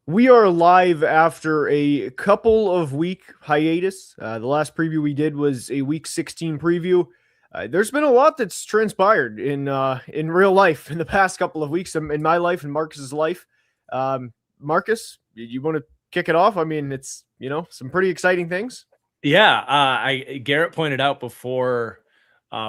We are live after a couple of week hiatus. The last preview we did was a week 16 preview. There's been a lot that's transpired in real life in the past couple of weeks, in my life and Marcus's life. Marcus, you want to kick it off? I mean, it's some pretty exciting things. Yeah, Garrett pointed out before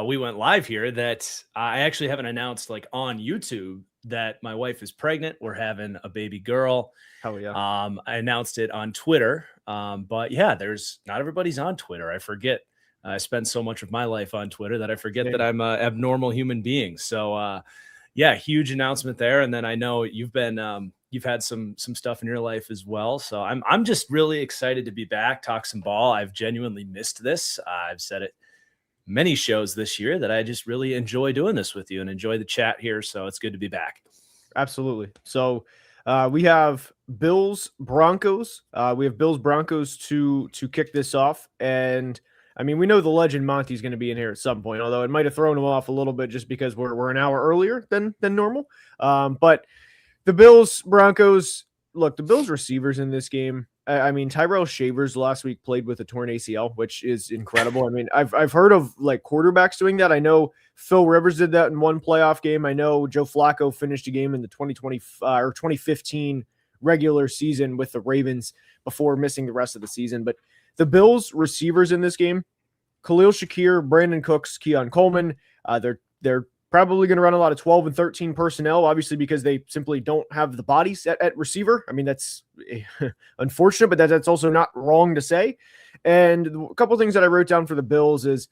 we went live here that I actually haven't announced on YouTube that my wife is pregnant. We're having a baby girl. Hell yeah. I announced it on Twitter. But yeah, not everybody's on Twitter. I forget. I spend so much of my life on Twitter that I forget that I'm an abnormal human being. So yeah, huge announcement there. And then I know you've had some stuff in your life as well. So I'm just really excited to be back, talk some ball. I've genuinely missed this. I've said it many shows this year that I just really enjoy doing this with you and enjoy the chat here. So it's good to be back. Absolutely. So we have Bills Broncos. We have Bills Broncos to kick this off. And I mean, we know the legend Monty's going to be in here at some point, although it might have thrown him off a little bit just because we're an hour earlier than normal. But the Bills Broncos, look, the Bills receivers in this game. I mean, Tyrell Shavers last week played with a torn ACL, which is incredible. I mean, I've heard of quarterbacks doing that. I know Phil Rivers did that in one playoff game. I know Joe Flacco finished a game in the 2020 or 2015 regular season with the Ravens before missing the rest of the season. But the Bills receivers in this game, Khalil Shakir, Brandon Cooks, Keon Coleman, they're probably going to run a lot of 12 and 13 personnel, obviously, because they simply don't have the bodies at receiver. I mean, that's unfortunate, but that's also not wrong to say. And a couple of things that I wrote down for the Bills is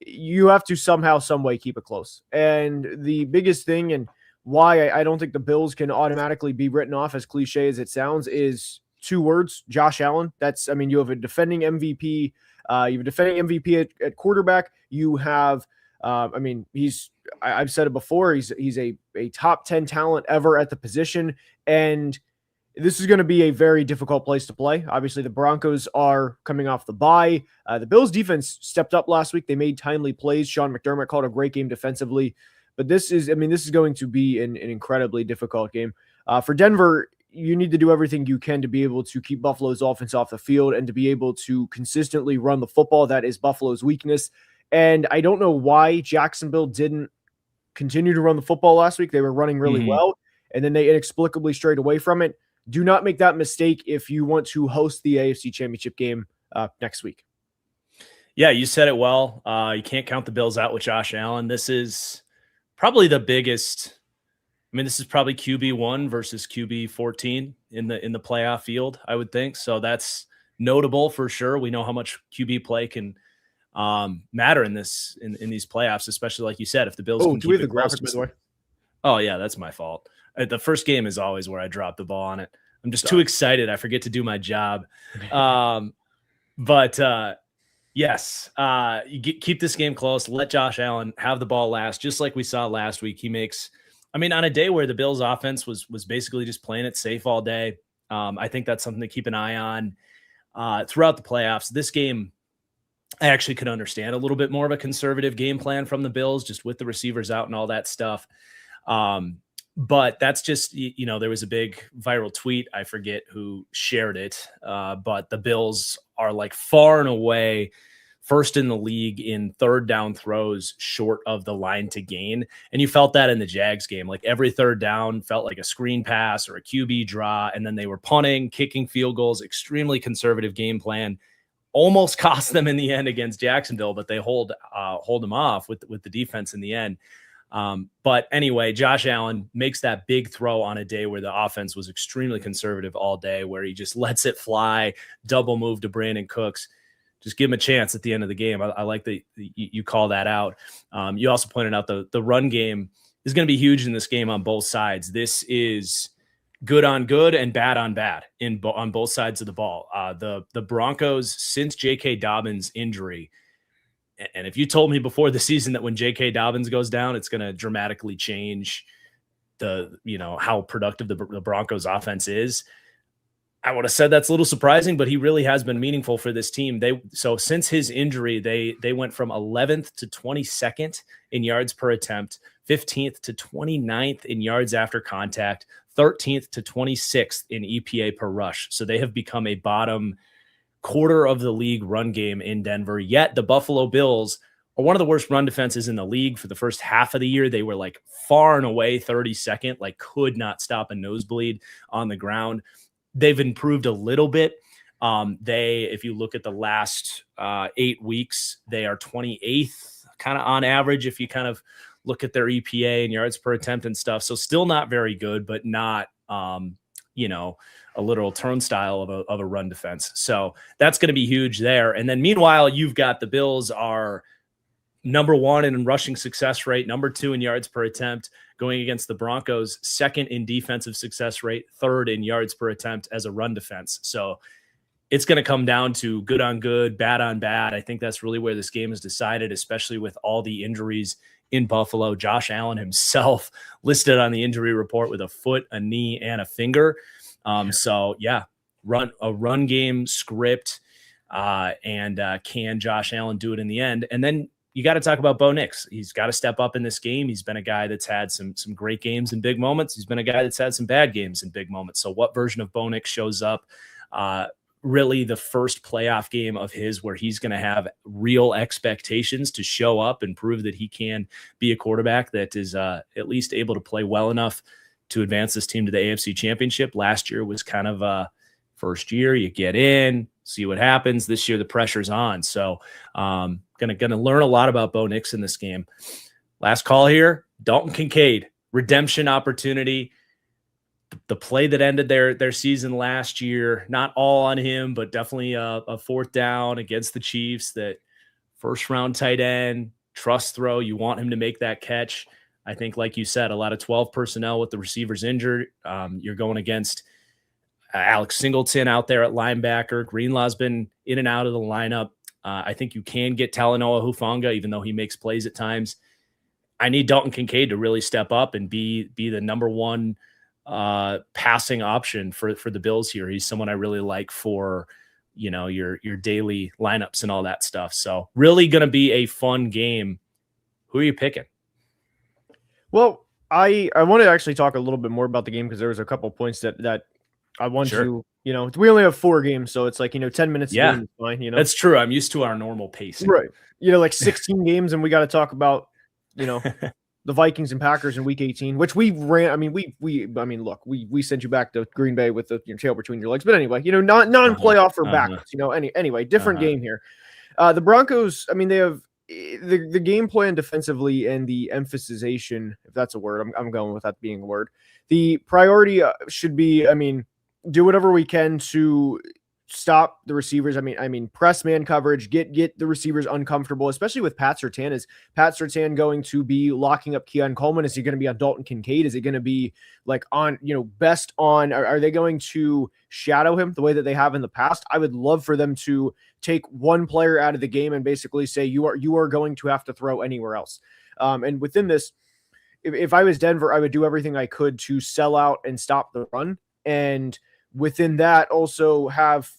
you have to somehow, some way keep it close. And the biggest thing and why I don't think the Bills can automatically be written off, as cliche as it sounds, is two words: Josh Allen. You have a defending MVP. You have a defending MVP at quarterback. You have I've said it before. He's a top 10 talent ever at the position, and this is going to be a very difficult place to play. Obviously, the Broncos are coming off the bye. The Bills defense stepped up last week. They made timely plays. Sean McDermott called a great game defensively, but this is going to be an incredibly difficult game for Denver. You need to do everything you can to be able to keep Buffalo's offense off the field and to be able to consistently run the football. That is Buffalo's weakness. And I don't know why Jacksonville didn't continue to run the football last week. They were running really well, and then they inexplicably strayed away from it. Do not make that mistake if you want to host the AFC Championship game next week. Yeah, you said it well. You can't count the Bills out with Josh Allen. This is probably the biggest. I mean, this is probably QB1 versus QB14 in the playoff field, I would think. So that's notable for sure. We know how much QB play can matter in these playoffs, especially like you said, if the Bills can do we have the graphic, by the way? Oh yeah, that's my fault. The first game is always where I drop the ball on it. I'm just too excited. I forget to do my job. Yes, keep this game close. Let Josh Allen have the ball last, just like we saw last week. He makes, on a day where the Bills offense was basically just playing it safe all day. I think that's something to keep an eye on throughout the playoffs. This game, I actually could understand a little bit more of a conservative game plan from the Bills, just with the receivers out and all that stuff. But that's just, there was a big viral tweet. I forget who shared it. But the Bills are far and away first in the league in third down throws short of the line to gain. And you felt that in the Jags game. Every third down felt like a screen pass or a QB draw. And then they were punting, kicking field goals, extremely conservative game plan. Almost cost them in the end against Jacksonville, but they hold them off with the defense in the end. But anyway, Josh Allen makes that big throw on a day where the offense was extremely conservative all day, where he just lets it fly, double move to Brandon Cooks. Just give him a chance at the end of the game. I like that you call that out. You also pointed out the run game is going to be huge in this game on both sides. This is good on good and bad on bad on both sides of the ball. The Broncos, since J.K. Dobbins' injury, and if you told me before the season that when J.K. Dobbins goes down, it's going to dramatically change how productive the Broncos offense is, I would have said that's a little surprising, but he really has been meaningful for this team. So since his injury, they went from 11th to 22nd in yards per attempt, 15th to 29th in yards after contact, 13th to 26th in EPA per rush. So they have become a bottom quarter of the league run game in Denver. Yet the Buffalo Bills are one of the worst run defenses in the league. For the first half of the year, they were like far and away 32nd, like could not stop a nosebleed on the ground. They've improved a little bit. If you look at the last 8 weeks, they are 28th kind of on average if you kind of look at their EPA and yards per attempt and stuff. So still not very good, but not, a literal turnstile of a run defense. So that's going to be huge there. And then meanwhile, you've got the Bills are number 1 in rushing success rate, number 2 in yards per attempt, going against the Broncos, 2nd in defensive success rate, 3rd in yards per attempt as a run defense. So it's going to come down to good on good, bad on bad. I think that's really where this game is decided, especially with all the injuries in Buffalo. Josh Allen himself listed on the injury report with a foot, a knee, and a finger. So yeah, run game script, and can Josh Allen do it in the end? And then you got to talk about Bo Nix. He's got to step up in this game. He's been a guy that's had some great games in big moments. He's been a guy that's had some bad games in big moments. So what version of Bo Nix shows up? Really the first playoff game of his where he's going to have real expectations to show up and prove that he can be a quarterback that is at least able to play well enough to advance this team to the AFC Championship. Last year was kind of a first year. You get in, see what happens. This year the pressure's on. So gonna learn a lot about Bo Nix in this game. Last call here, Dalton Kincaid, redemption opportunity. The play that ended their season last year, not all on him, but definitely a 4th down against the Chiefs. That first round tight end, trust throw. You want him to make that catch. I think, like you said, a lot of 12 personnel with the receivers injured. You're going against Alex Singleton out there at linebacker. Greenlaw's been in and out of the lineup. I think you can get Talanoa Hufanga, even though he makes plays at times. I need Dalton Kincaid to really step up and be the number 1 passing option for the Bills here. He's someone I really like for, your daily lineups and all that stuff. So really going to be a fun game. Who are you picking? Well, I want to actually talk a little bit more about the game because there was a couple points that I want to, we only have 4 games, so it's like, 10 minutes. Yeah, a game is fine, That's true. I'm used to our normal pace. Right. Like 16 games and we got to talk about, the Vikings and Packers in week 18, which we ran. I mean, look, we sent you back to Green Bay with your tail between your legs, but anyway, non-playoff or backwards, anyway, different game here. The Broncos, I mean, they have the game plan defensively and the emphasization, if that's a word, I'm going with that being a word. The priority should be, do whatever we can to stop the receivers. I mean, press man coverage, get the receivers uncomfortable, especially with Pat Surtain. Is Pat Surtain going to be locking up Keon Coleman? Is he going to be on Dalton Kincaid? Is it going to be like on, best on, are they going to shadow him the way that they have in the past? I would love for them to take one player out of the game and basically say, you are going to have to throw anywhere else. And within this, if I was Denver, I would do everything I could to sell out and stop the run. And within that, also have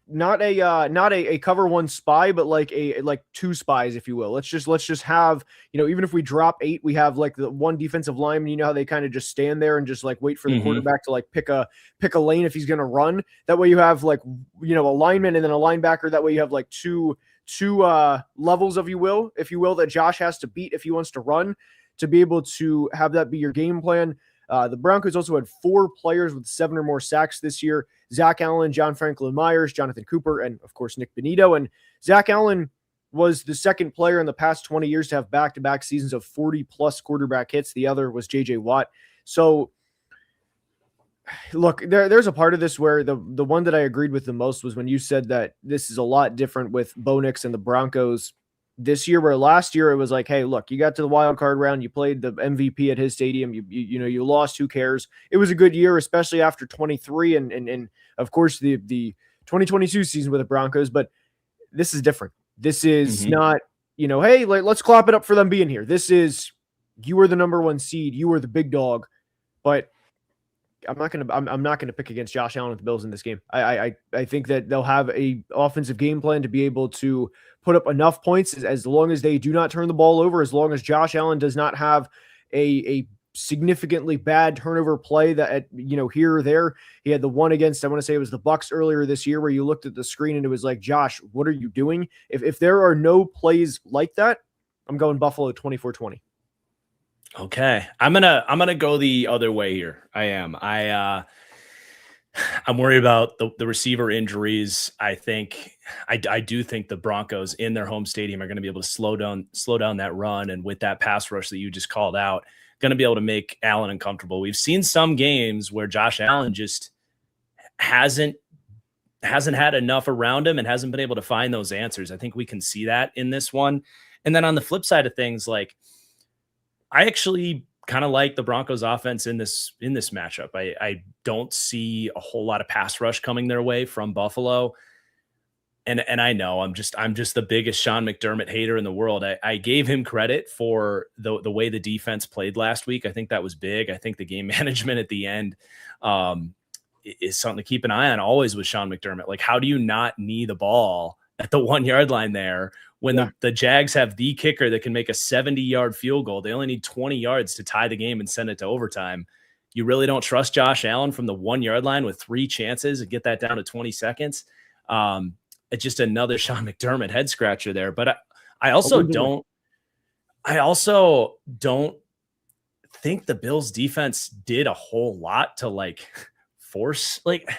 not a cover 1 spy, but like 2 spies, if you will. Let's just have, even if we drop 8, we have like the 1 defensive lineman. How they kind of just stand there and just like wait for the quarterback to like pick a lane if he's going to run. That way you have like, a lineman and then a linebacker. That way you have like two levels, if you will, that Josh has to beat if he wants to run, to be able to have that be your game plan. The Broncos also had 4 players with 7 or more sacks this year: Zach Allen, John Franklin Myers, Jonathan Cooper, and of course Nick Benito. And Zach Allen was the 2nd player in the past 20 years to have back-to-back seasons of 40-plus quarterback hits. The other was J.J. Watt. So, look, there's a part of this where the one that I agreed with the most was when you said that this is a lot different with Bo Nix and the Broncos this year, where last year it was like, hey, look, you got to the wild card round, you played the MVP at his stadium, you lost, who cares? It was a good year, especially after 23 and of course the 2022 season with the Broncos, but this is different. This is not, hey, let's clap it up for them being here. This is, you were the number 1 seed, you were the big dog, but I'm not gonna pick against Josh Allen with the Bills in this game. I think that they'll have a offensive game plan to be able to put up enough points as long as they do not turn the ball over, as long as Josh Allen does not have a significantly bad turnover play that, here or there. He had the one against, I want to say it was the Bucks earlier this year, where you looked at the screen and it was like, Josh, what are you doing? If there are no plays like that, I'm going Buffalo 24-20. Okay. I'm gonna go the other way here. I'm worried about the receiver injuries. I do think the Broncos in their home stadium are going to be able to slow down that run, and with that pass rush that you just called out, going to be able to make Allen uncomfortable. We've seen some games where Josh Allen just hasn't had enough around him and hasn't been able to find those answers. I think we can see that in this one. And then on the flip side of things, like, I actually kind of like the Broncos offense in this matchup. I don't see a whole lot of pass rush coming their way from Buffalo. And I know I'm just the biggest Sean McDermott hater in the world. I gave him credit for the way the defense played last week. I think that was big. I think the game management at the end is something to keep an eye on always with Sean McDermott. Like, how do you not knee the ball at the 1 yard line there when the Jags have the kicker that can make a 70-yard field goal? They only need 20 yards to tie the game and send it to overtime. You really don't trust Josh Allen from the 1 yard line with 3 chances and get that down to 20 seconds. It's just another Sean McDermott head scratcher there. But I also don't think the Bills defense did a whole lot to like force, like,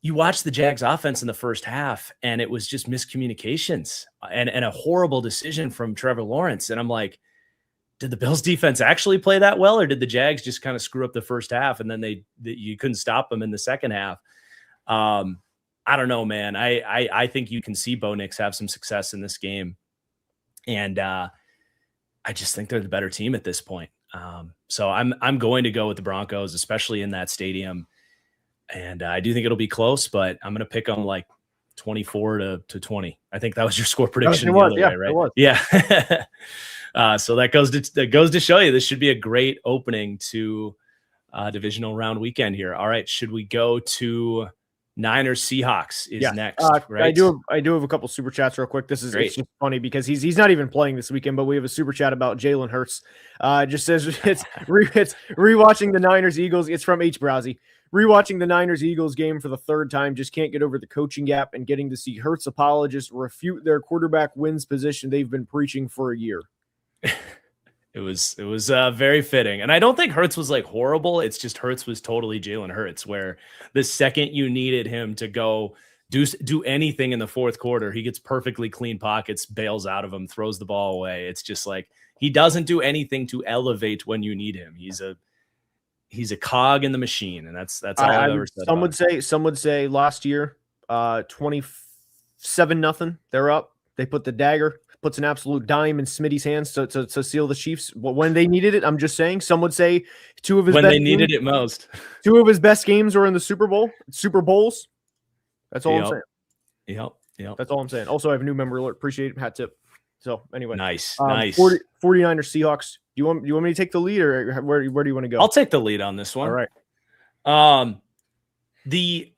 you watch the Jags offense in the first half and it was just miscommunications and a horrible decision from Trevor Lawrence. And I'm like, did the Bills defense actually play that well, or did the Jags just kind of screw up the first half and then you couldn't stop them in the second half? I don't know, man. I think you can see Bo Nix have some success in this game. And I just think they're the better team at this point. So I'm going to go with the Broncos, especially in that stadium. And I do think it'll be close, but I'm going to pick them like 24-20. I think that was your score prediction the other way, right? It was. Yeah. So that goes to show you this should be a great opening to divisional round weekend here. All right. Should we go to Niners Seahawks next? Right? I do have a couple super chats real quick. This is it's just funny because he's not even playing this weekend, but we have a super chat about Jalen Hurts. Just says it's rewatching the Niners Eagles. It's from H Browsy. Rewatching the Niners Eagles game for the third time, just can't get over the coaching gap, and getting to see Hurts apologists refute their quarterback wins position they've been preaching for a year. It was very fitting. And I don't think Hurts was like horrible. It's just Hurts was totally Jalen Hurts, where the second you needed him to go do anything in the fourth quarter, he gets perfectly clean pockets, bails out of them, throws the ball away. It's just like, he doesn't do anything to elevate when you need him. He's a cog in the machine. And that's all I've ever said. Some would say last year, 27-0, they're up. They put the dagger, puts an absolute dime in Smitty's hands to seal the Chiefs when they needed it. I'm just saying. Some would say two of his best games were in the Super Bowls. That's all I'm saying. Yep. That's all I'm saying. Also, I have a new member alert. Appreciate it. Hat tip. So anyway, nice. 49ers Seahawks. Do you want me to take the lead, or where do you want to go? I'll take the lead on this one. All right.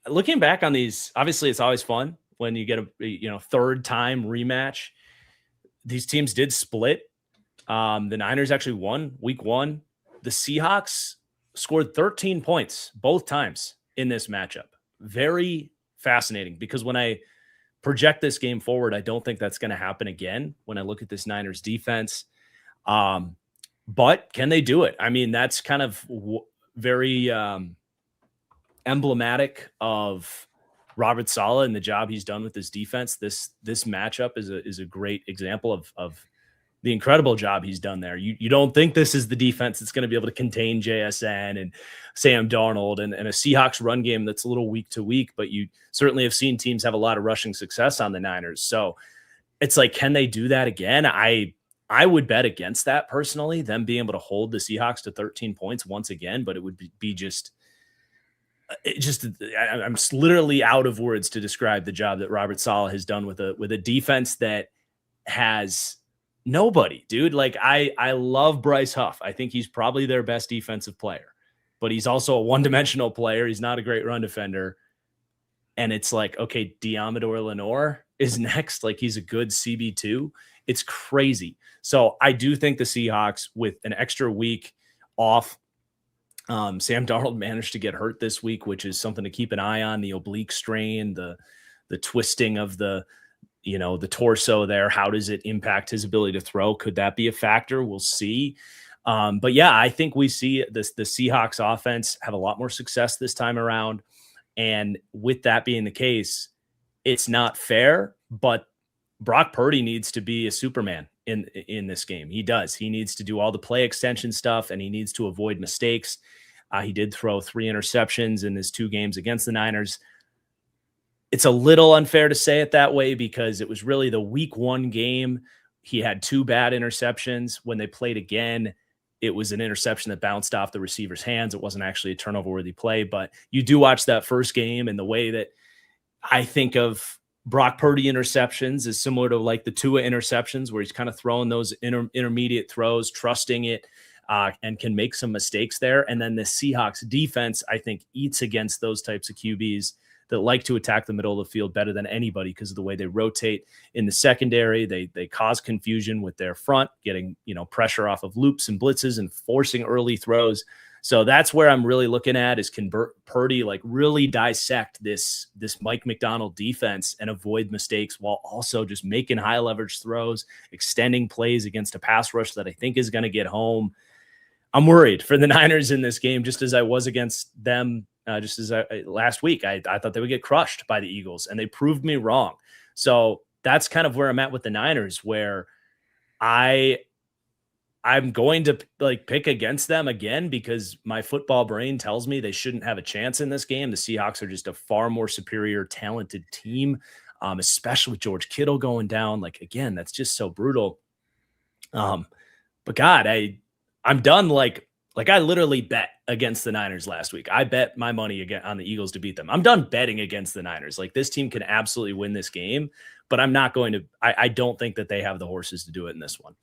Looking back on these, obviously it's always fun when you get a third time rematch. These teams did split. The Niners actually won week 1. The Seahawks scored 13 points both times in this matchup. Very fascinating, because when I project this game forward, I don't think that's going to happen again when I look at this Niners defense. But can they do it? I mean, that's kind of very emblematic of Robert Saleh and the job he's done with this defense. This matchup is a great example of the incredible job he's done there. You don't think this is the defense that's going to be able to contain JSN and Sam Darnold and a Seahawks run game that's a little week to week, but you certainly have seen teams have a lot of rushing success on the Niners. So it's like, can they do that again? I would bet against that personally, them being able to hold the Seahawks to 13 points once again, but it would be I'm literally out of words to describe the job that Robert Saleh has done with a defense that has nobody, dude. Like, I love Bryce Huff. I think he's probably their best defensive player, but he's also a one-dimensional player. He's not a great run defender. And it's like, okay, Diamador Lenore is next. Like, he's a good CB2. It's crazy. So I do think the Seahawks, with an extra week off. Sam Darnold managed to get hurt this week, which is something to keep an eye on. The oblique strain, the twisting of the torso there. How does it impact his ability to throw? Could that be a factor? We'll see. But yeah, I think we see the Seahawks offense have a lot more success this time around. And with that being the case, it's not fair, but Brock Purdy needs to be a Superman in this game. He does. He needs to do all the play extension stuff, and he needs to avoid mistakes. He did throw 3 interceptions in his 2 games against the Niners. It's a little unfair to say it that way because it was really the week 1 game. He had 2 bad interceptions. When they played again, it was an interception that bounced off the receiver's hands. It wasn't actually a turnover-worthy play, but you do watch that first game, and the way that I think of Brock Purdy interceptions is similar to like the Tua interceptions, where he's kind of throwing those intermediate throws, trusting it, and can make some mistakes there. And then the Seahawks defense, I think, eats against those types of QBs that like to attack the middle of the field better than anybody because of the way they rotate in the secondary. They cause confusion with their front, getting pressure off of loops and blitzes and forcing early throws. So that's where I'm really looking at is can Purdy like really dissect this Mike McDonald defense and avoid mistakes while also just making high leverage throws, extending plays against a pass rush that I think is going to get home. I'm worried for the Niners in this game, just as I was against them last week. I thought they would get crushed by the Eagles, and they proved me wrong. So that's kind of where I'm at with the Niners, where I'm going to pick against them again because my football brain tells me they shouldn't have a chance in this game. The Seahawks are just a far more superior, talented team, especially with George Kittle going down. Again, that's just so brutal. But God, I'm done. I literally bet against the Niners last week. I bet my money again on the Eagles to beat them. I'm done betting against the Niners. This team can absolutely win this game, but I'm not going to. I don't think that they have the horses to do it in this one.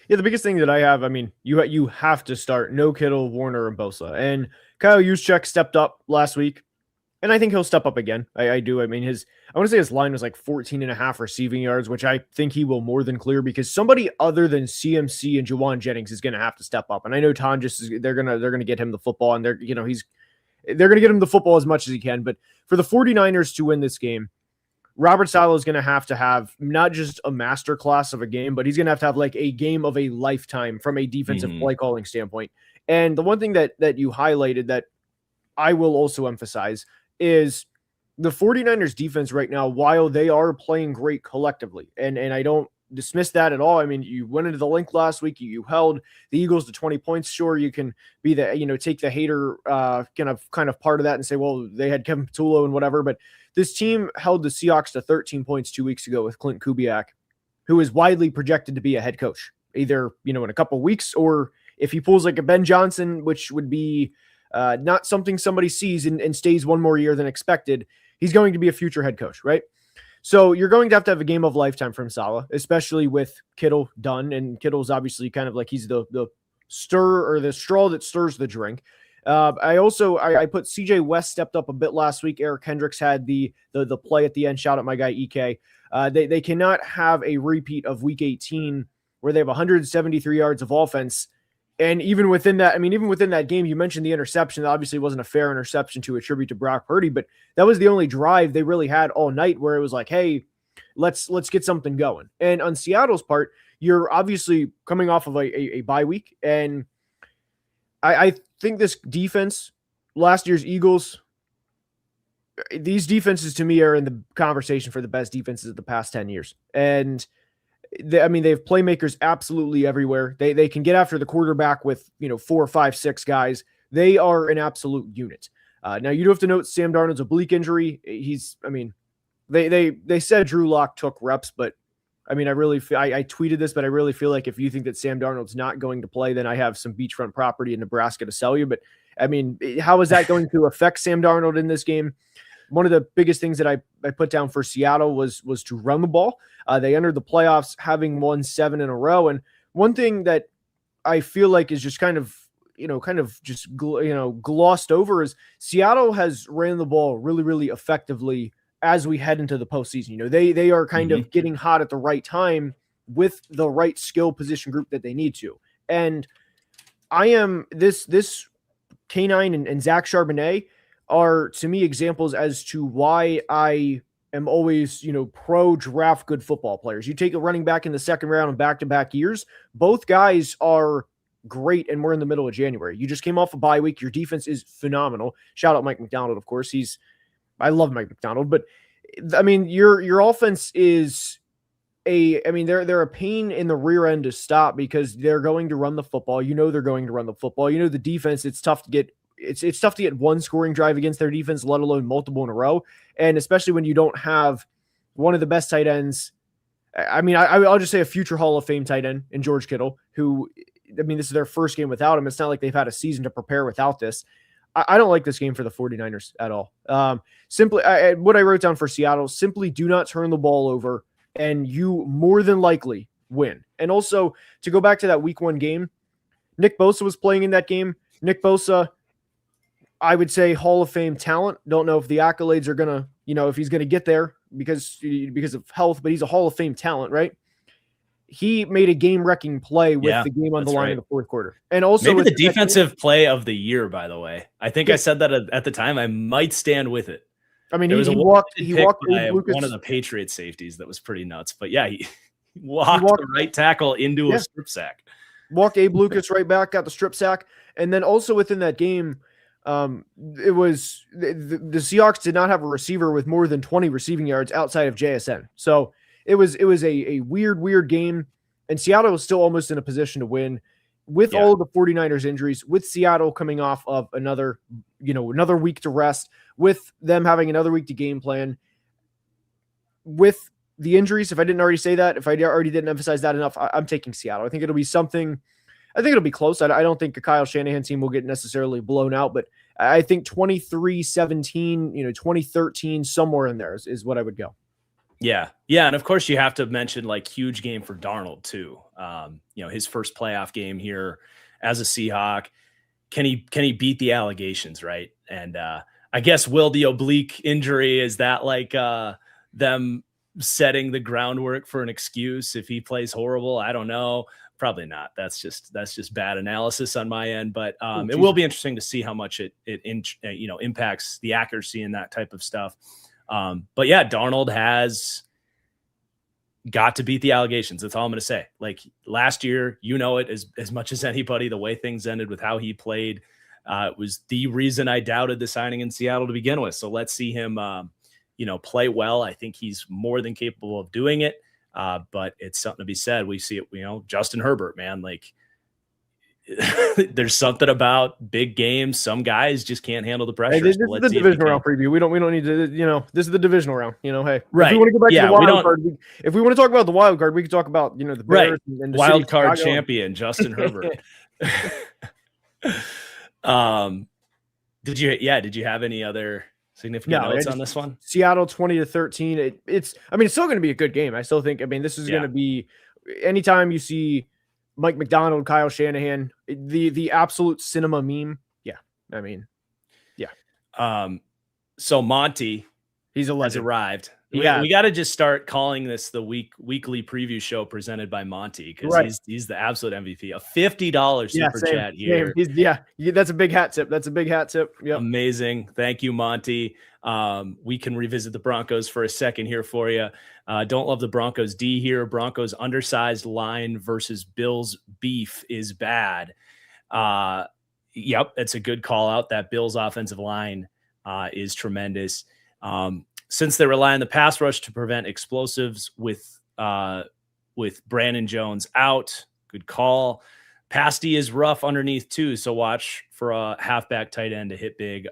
Yeah, the biggest thing that I have, you have to start no Kittle, Warner, and Bosa. And Kyle Juszczyk stepped up last week, and I think he'll step up again. I do. I want to say his line was 14.5 receiving yards, which I think he will more than clear because somebody other than CMC and Juwan Jennings is going to have to step up. And I know they're gonna get him the football, and they're gonna get him the football as much as he can. But for the 49ers to win this game, Robert Saleh is going to have not just a master class of a game, but he's going to have a game of a lifetime from a defensive play calling standpoint. And the one thing that you highlighted that I will also emphasize is the 49ers defense right now, while they are playing great collectively, and I don't dismiss that at all. You went into the link last week, you held the Eagles to 20 points. Sure, you can be take the hater kind of part of that and say, well, they had Kevin Patullo and whatever, but this team held the Seahawks to 13 points 2 weeks ago with Clint Kubiak, who is widely projected to be a head coach, either, in a couple of weeks, or if he pulls like a Ben Johnson, which would be not something somebody sees and stays one more year than expected, he's going to be a future head coach, right? So you're going to have a game of lifetime from Saleh, especially with Kittle done. And Kittle's obviously kind of he's the stir or the straw that stirs the drink. I put CJ West stepped up a bit last week. Eric Hendricks had the play at the end. Shout out my guy EK. They cannot have a repeat of week 18 where they have 173 yards of offense. And even within that game, you mentioned the interception. That obviously wasn't a fair interception to attribute to Brock Purdy, but that was the only drive they really had all night where it was hey, let's get something going. And on Seattle's part, you're obviously coming off of a bye week. And I think this defense, last year's Eagles, these defenses to me are in the conversation for the best defenses of the past 10 years. And they have playmakers absolutely everywhere. They can get after the quarterback with 4, 5, 6 guys. They are an absolute unit. Now you do have to note Sam Darnold's oblique injury. They said Drew Lock took reps, but I tweeted this, but I really feel like if you think that Sam Darnold's not going to play, then I have some beachfront property in Nebraska to sell you. But how is that going to affect Sam Darnold in this game? One of the biggest things that I put down for Seattle was to run the ball. They entered the playoffs having won 7 in a row. And one thing that I feel like is just glossed over is Seattle has ran the ball really, really effectively as we head into the postseason. They are kind of getting hot at the right time with the right skill position group that they need to. And I am this Canine and Zach Charbonnet are to me examples as to why I am always, pro draft good football players. You take a running back in the second round in back-to-back years, both guys are great, and we're in the middle of January. You just came off a bye week. Your defense is phenomenal. Shout out Mike McDonald, of course. I love Mike McDonald, but I mean, your offense is they're a pain in the rear end to stop because they're going to run the football. They're going to run the football. The defense, it's tough to get one scoring drive against their defense, let alone multiple in a row. And especially when you don't have one of the best tight ends. I'll just say a future Hall of Fame tight end in George Kittle, who, this is their first game without him. It's not like they've had a season to prepare without this. I don't like this game for the 49ers at all. Simply, what I wrote down for Seattle, simply do not turn the ball over, and you more than likely win. And also, to go back to that week 1 game, Nick Bosa was playing in that game. Nick Bosa, I would say Hall of Fame talent. Don't know if the accolades are going to, if he's going to get there because of health, but he's a Hall of Fame talent, right? He made a game-wrecking play with the game on the line in the fourth quarter. And also maybe the defensive play of the year, by the way. I think I said that at the time. I might stand with it. I mean, he walked Lucas, one of the Patriots safeties that was pretty nuts. But yeah, he walked the right tackle into a strip sack. Walked Abe Lucas right back, got the strip sack. And then also within that game, it was the Seahawks did not have a receiver with more than 20 receiving yards outside of JSN. So it was a weird game, and Seattle was still almost in a position to win with all of the 49ers injuries, with Seattle coming off of another week to rest, with them having another week to game plan, with the injuries. If I didn't already say that, if I already didn't emphasize that enough, I'm taking Seattle. I think it'll be something. I think it'll be close. I don't think a Kyle Shanahan team will get necessarily blown out, but I think 23-17, 2013, somewhere in there is what I would go. Yeah. Yeah. And of course you have to mention huge game for Darnold too. His first playoff game here as a Seahawk. Can he beat the allegations? Right. And, I guess, will the oblique injury, is that them setting the groundwork for an excuse if he plays horrible? I don't know. Probably not. That's just bad analysis on my end, but it will be interesting to see how much it impacts the accuracy and that type of stuff. But yeah, Darnold has got to beat the allegations. That's all I'm going to say. Last year, it as much as anybody, the way things ended with how he played, it was the reason I doubted the signing in Seattle to begin with. So let's see him, play well. I think he's more than capable of doing it. But it's something to be said. We see it, Justin Herbert, man, there's something about big games. Some guys just can't handle the pressure. Hey, this is the divisional round preview. We don't need to, this is the divisional round, hey, right. If we want to go back to the wild card, if we want to talk about the wild card, we can talk about, the Bears and the wild card champion, Justin Herbert. Did you have any other significant notes on this one? Seattle 20-13. It's still going to be a good game. I still think, this is going to be, anytime you see Mike McDonald, Kyle Shanahan, the absolute cinema meme. So Monty, he's a legend, has arrived. We got to just start calling this the weekly preview show presented by Monty, because he's the absolute MVP. A $50 super chat here. That's a big hat tip. Yep. Amazing. Thank you, Monty. We can revisit the Broncos for a second here for you. Don't love the Broncos D here. Broncos undersized line versus Bills beef is bad. Yep, it's a good call out. That Bills offensive line is tremendous. Since they rely on the pass rush to prevent explosives with Brandon Jones out, good call. Pasty is rough underneath too, so watch for a halfback tight end to hit big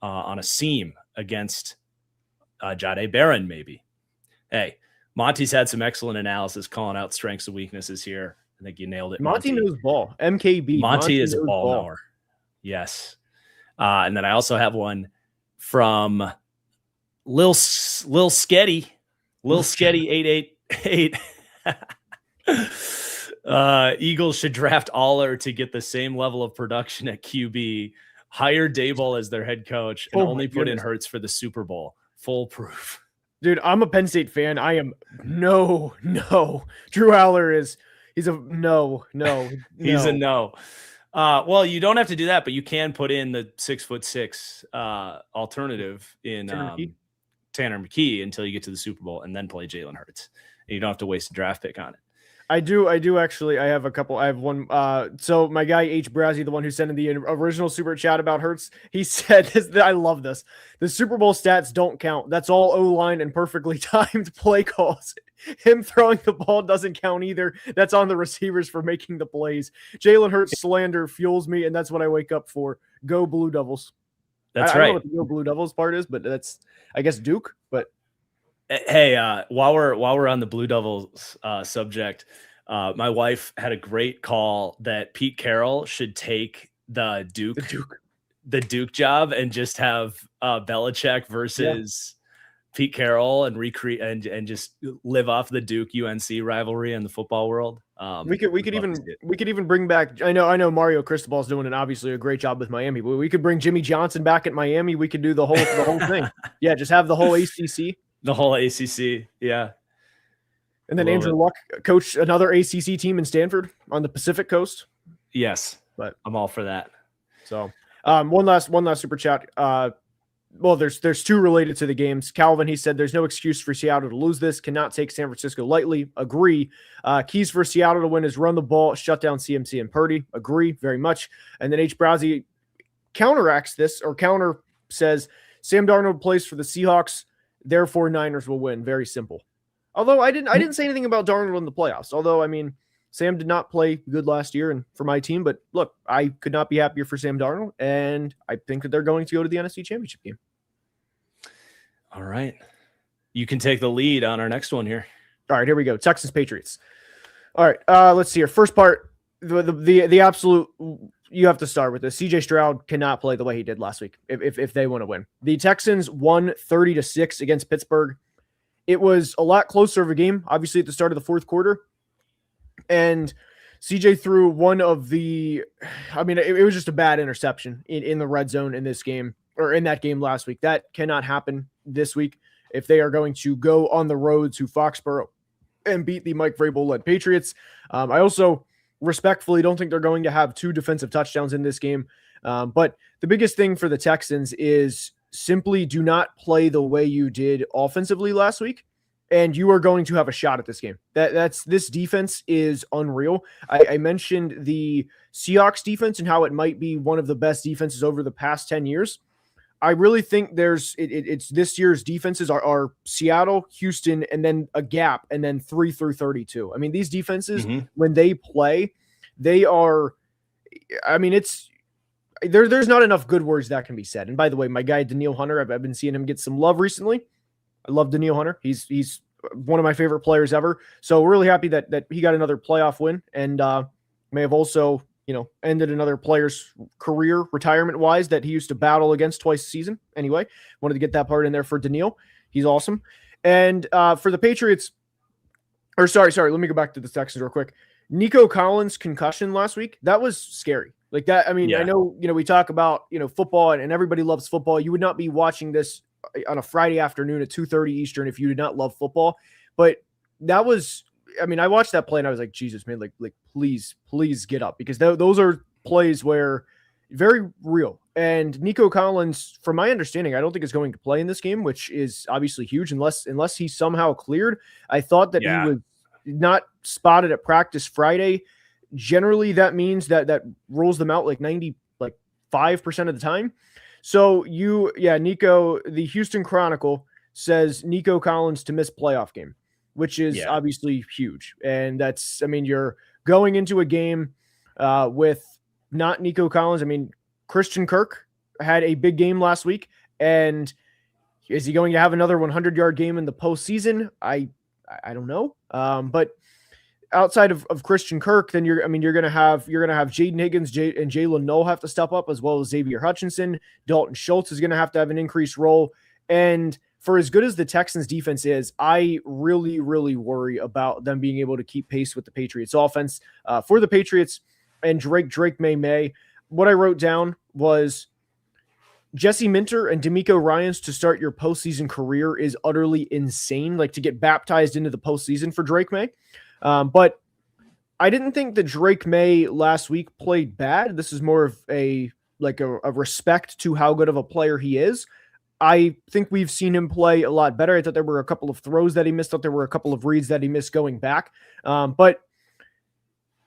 on a seam against Jahdae Barron maybe. Hey, Monty's had some excellent analysis calling out strengths and weaknesses here. I think you nailed it. Monty knows ball. MKB. Monty is a ball knower. Yes. And then I also have one from Lil Sketty 888. Eagles should draft Aller to get the same level of production at QB. Hire Daboll as their head coach and only put in Hurts for the Super Bowl. Full proof. Dude, I'm a Penn State fan. I am no. Drew Aller he's a no. He's a no. Well, you don't have to do that, but you can put in the 6'6" alternative in Tanner McKee until you get to the Super Bowl, and then play Jalen Hurts. And you don't have to waste a draft pick on it. I do actually. I have a couple. I have one. So my guy H. Brazzy, the one who sent in the original super chat about Hurts, he said this. I love this. The Super Bowl stats don't count. That's all O-line and perfectly timed play calls. Him throwing the ball doesn't count either. That's on the receivers for making the plays. Jalen Hurts slander fuels me, and that's what I wake up for. Go Blue Devils. That's I right. don't know what the Go Blue Devils part is, but that's, I guess, Duke. But hey, while we're on the Blue Devils subject, my wife had a great call that Pete Carroll should take the Duke job and just have Belichick versus Pete Carroll and recreate and just live off the Duke UNC rivalry in the football world. We could even bring back. I know Mario Cristobal's doing obviously a great job with Miami, but we could bring Jimmy Johnson back at Miami. We could do the whole thing. Yeah, just have the whole ACC. The whole ACC, yeah. And then Andrew Luck coach another ACC team in Stanford on the Pacific Coast. Yes, but I'm all for that. So, one last super chat. Well, there's two related to the games. Calvin, he said there's no excuse for Seattle to lose this. Cannot take San Francisco lightly. Agree. Keys for Seattle to win is run the ball, shut down CMC and Purdy. Agree very much. And then H. Browsy counteracts this, or counter says Sam Darnold plays for the Seahawks, therefore Niners will win. Very simple. Although I didn't say anything about Darnold in the playoffs. Although, I mean, Sam did not play good last year and for my team, but look, I could not be happier for Sam Darnold, and I think that they're going to go to the NFC Championship game. All right. You can take the lead on our next one here. All right, here we go. Texans Patriots. All right, let's see here. First part, the absolute, you have to start with this. CJ Stroud cannot play the way he did last week if they want to win. The Texans won 30-6 against Pittsburgh. It was a lot closer of a game, obviously, at the start of the fourth quarter. And CJ threw one of the, I mean, it was just a bad interception in the red zone in this game, or in that game last week. That cannot happen this week if they are going to go on the road to Foxborough and beat the Mike Vrabel-led Patriots. I also respectfully don't think they're going to have 2 defensive touchdowns in this game. But the biggest thing for the Texans is simply do not play the way you did offensively last week, and you are going to have a shot at this game. This defense is unreal. I mentioned the Seahawks defense and how it might be one of the best defenses over the past 10 years. I really think it's this year's defenses are Seattle, Houston, and then a gap, and then 3 through 32. I mean, these defenses, when they play, they are, I mean, there's not enough good words that can be said. And by the way, my guy, Daniil Hunter, I've been seeing him get some love recently. I love Daniil Hunter. He's one of my favorite players ever. So we're really happy that he got another playoff win, and may have also, ended another player's career retirement-wise that he used to battle against twice a season. Anyway, wanted to get that part in there for Daniil. He's awesome. And for the Patriots, or sorry, let me go back to the Texans real quick. Nico Collins' concussion last week, that was scary. Like that, I mean, yeah. I know, we talk about, football and everybody loves football. You would not be watching this on a Friday afternoon at 2:30 Eastern if you did not love football. But that was, I mean, I watched that play and I was like, Jesus, man, like please get up, because those are plays where very real. And Nico Collins, from my understanding, I don't think is going to play in this game, which is obviously huge unless he's somehow cleared. I thought that he was not spotted at practice Friday. Generally, that means that rules them out like 5% of the time. So Nico, the Houston Chronicle says Nico Collins to miss playoff game, which is obviously huge. And that's, I mean, you're going into a game with not Nico Collins. I mean, Christian Kirk had a big game last week, and is he going to have another 100-yard game in the postseason? I don't know. But outside of Christian Kirk, then you're going to have Jaden Higgins and Jalen Noel have to step up, as well as Xavier Hutchinson. Dalton Schultz is going to have an increased role. And for as good as the Texans defense is, I really, really worry about them being able to keep pace with the Patriots offense. For the Patriots and Drake May, what I wrote down was Jesse Minter and D'Amico Ryans to start your postseason career is utterly insane. Like, to get baptized into the postseason for Drake May. But I didn't think that Drake May last week played bad. This is more of a respect to how good of a player he is. I think we've seen him play a lot better. I thought there were a couple of throws that he missed. I thought there were a couple of reads that he missed going back. But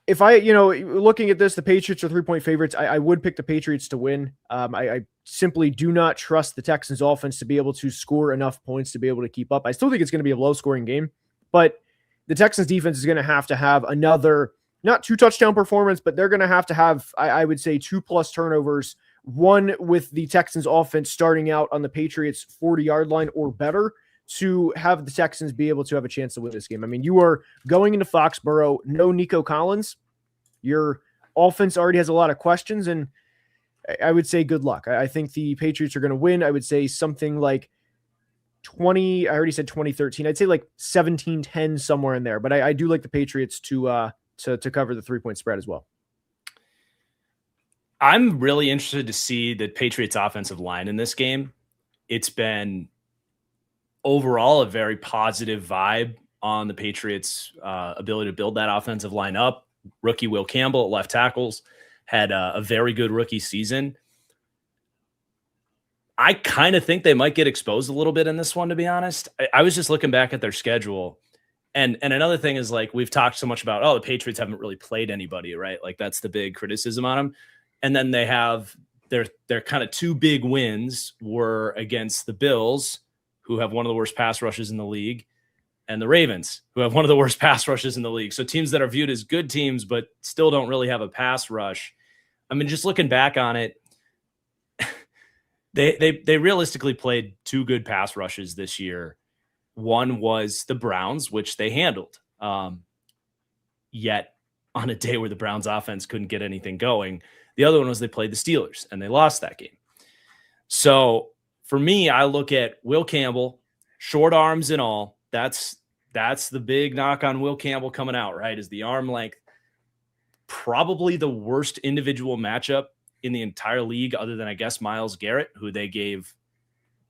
if looking at this, the Patriots are 3-point favorites. I would pick the Patriots to win. I simply do not trust the Texans offense to be able to score enough points to be able to keep up. I still think it's going to be a low scoring game, but the Texans defense is going to have another, not 2 touchdown performance, but they're going to have, I would say 2+ turnovers, one with the Texans offense starting out on the Patriots 40-yard line or better, to have the Texans be able to have a chance to win this game. I mean, you are going into Foxborough, no Nico Collins. Your offense already has a lot of questions, and I would say good luck. I think the Patriots are going to win. I would say something like 20, I already said 2013. I'd say like 17-10, somewhere in there. But I do like the Patriots to cover the 3-point spread as well. I'm really interested to see the Patriots offensive line in this game. It's been overall a very positive vibe on the Patriots' ability to build that offensive line up. Rookie Will Campbell at left tackles had a very good rookie season. I kind of think they might get exposed a little bit in this one, to be honest. I was just looking back at their schedule. And another thing is, like, we've talked so much about, the Patriots haven't really played anybody, right? Like, that's the big criticism on them. And then they have their kind of 2 big wins were against the Bills, who have one of the worst pass rushes in the league, and the Ravens, who have one of the worst pass rushes in the league. So teams that are viewed as good teams, but still don't really have a pass rush. I mean, just looking back on it, they realistically played 2 good pass rushes this year. One was the Browns, which they handled. Yet on a day where the Browns offense couldn't get anything going, the other one was they played the Steelers, and they lost that game. So for me, I look at Will Campbell, short arms and all. That's the big knock on Will Campbell coming out, right? Is the arm length. Probably the worst individual matchup in the entire league, other than, I guess, Myles Garrett, who they gave